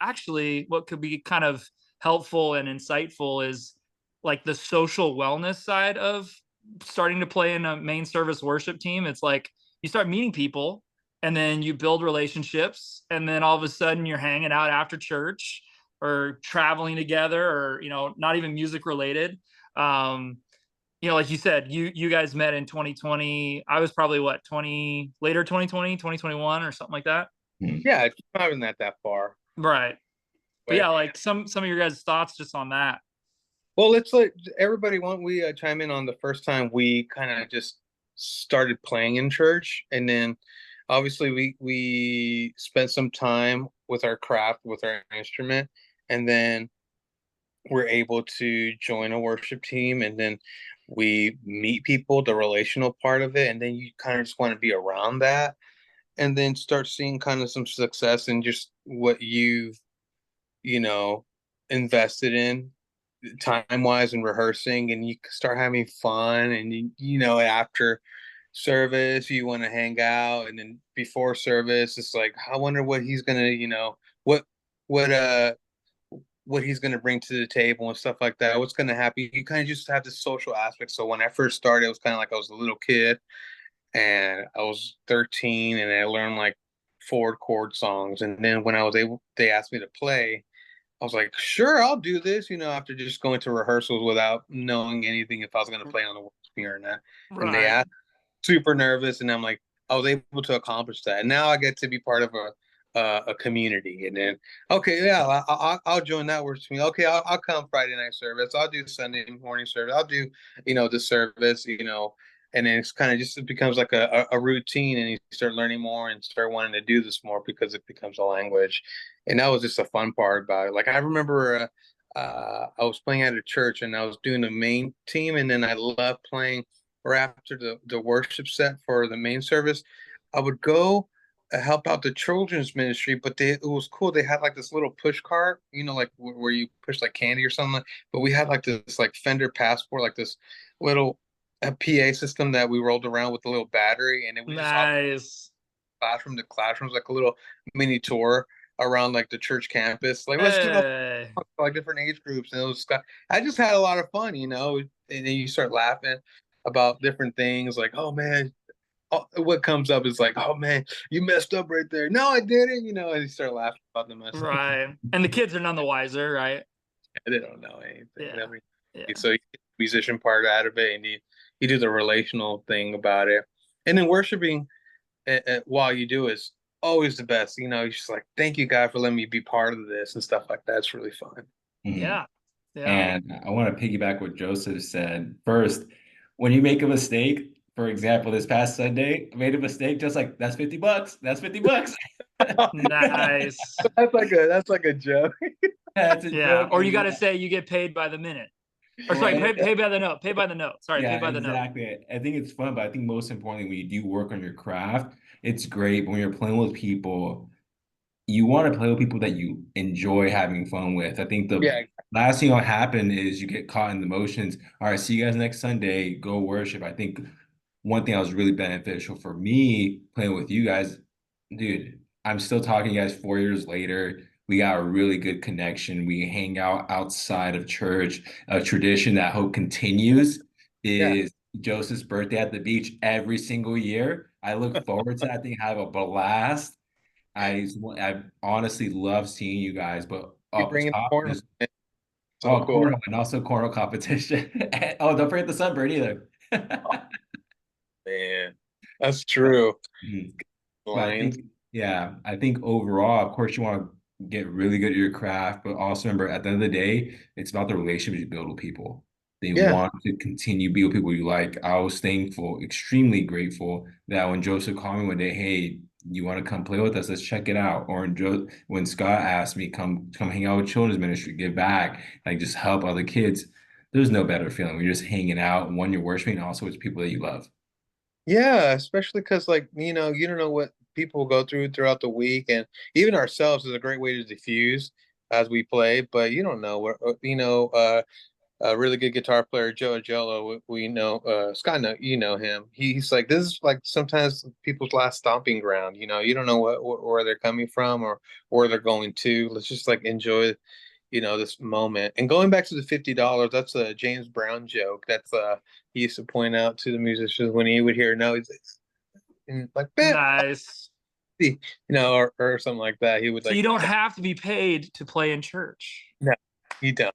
actually, what could be kind of helpful and insightful is like the social wellness side of starting to play in a main service worship team. It's like you start meeting people and then you build relationships, and then all of a sudden you're hanging out after church or traveling together, or not even music related. um like you said, you guys met in 2020. I was probably what, 20, later 2020, 2021, or something like that. Hmm. Yeah, it's not even that far Right. But away. yeah, like some of your guys' thoughts just on that. Well, let's let everybody want we chime in on the first time we kind of just started playing in church, and then obviously we spent some time with our craft, with our instrument, and then we're able to join a worship team, and then we meet people, the relational part of it, and then you kind of just want to be around that, and then start seeing kind of some success in just what you've you know invested in time wise and rehearsing, and you start having fun, and after service you want to hang out, and then before service it's like, I wonder what he's gonna what what uh what he's gonna bring to the table and stuff like that, what's gonna happen. You kind of just have this social aspect. So when I first started, it was kind of like I was a little kid, and I was 13, and I learned like four chord songs, and then when I was able, they asked me to play. I was like, sure, I'll do this, after just going to rehearsals without knowing anything if I was going to play on the work or not. And they Right. asked, super nervous, and I'm like, I was able to accomplish that. And now I get to be part of a community. And then, okay, yeah, I'll join that work me. Okay, I'll come Friday night service. I'll do Sunday morning service. I'll do, the service, and then it's kind of just, it becomes like a routine, and you start learning more and start wanting to do this more because it becomes a language. And that was just a fun part about it. Like I remember I was playing at a church, and I was doing the main team, and then I loved playing, or after the worship set for the main service, I would go help out the children's ministry. But it was cool. They had like this little push cart, like where you push like candy or something. But we had like this like Fender Passport, like this little a PA system that we rolled around with a little battery, and then we just all Nice. classroom to classrooms, like a little mini tour around like the church campus. Like, let's do Hey. like different age groups, and it was I just had a lot of fun, and then you start laughing about different things, like, oh man, what comes up is like, oh man, you messed up right there. No, I didn't, and you start laughing about the mess. Right. And the kids are none the wiser, right? They don't know anything. I Yeah. mean, Yeah. so you get the musician part out of it, and you do the relational thing about it, and then worshiping while you do is always the best. You're just like, thank you, God, for letting me be part of this and stuff like that. It's really fun. Mhm. Yeah. Yeah. And I want to piggyback what Joseph said. First, when you make a mistake, for example, this past Sunday, I made a mistake, just like that's $50. That's $50. Nice. That's like a joke. That's a Yeah. joke. Or you got to say you get paid by the minute. Or sorry, Right? pay by the note. Pay by the note. Sorry, pay Yeah, by the note. exactly. I think it's fun, but I think most importantly, when you do work on your craft, it's great. But when you're playing with people, you want to play with people that you enjoy having fun with. I think the Yeah, last thing that'll happen is you get caught in the motions. All right, see you guys next Sunday. Go worship. I think one thing that was really beneficial for me playing with you guys, dude, I'm still talking to you guys 4 years later. We got a really good connection. We hang out outside of church. A tradition that I hope continues yeah. is Joseph's birthday at the beach every single year. I look forward to that thing, have a blast. I honestly love seeing you guys, but You off the bring in the top, corner. just So cool. cornhole and also cornhole competition. Oh, don't forget the sunburn either. Man, that's true. Mhm. But I Lions. think, yeah, I think overall, of course, you want to get really good at your craft, but also remember at the end of the day, it's about the relationship you build with people. They Yeah. want to continue be with people you like. I was thankful, extremely grateful that when Joseph called me one day, hey, you want to come play with us? Let's check it out. Or when Scott asked me, come hang out with children's ministry, give back, like just help other kids. There's no better feeling when you're just hanging out, one, you're worshiping, and also it's people that you love. Yeah, especially because, like, you don't know what people go through throughout the week, and even ourselves is a great way to diffuse as we play. But you don't know what, a really good guitar player, Joe Agello. We know Scott. You know him. He's like, this is like sometimes people's last stomping ground. You know, you don't know where they're coming from or where they're going to. Let's just like enjoy, you know, this moment. And going back to the $50, that's a James Brown joke. That's he used to point out to the musicians when he would hear no, he's like, man, Nice. you know, or something like that. He would So like, you don't have to be paid to play in church. no, you don't.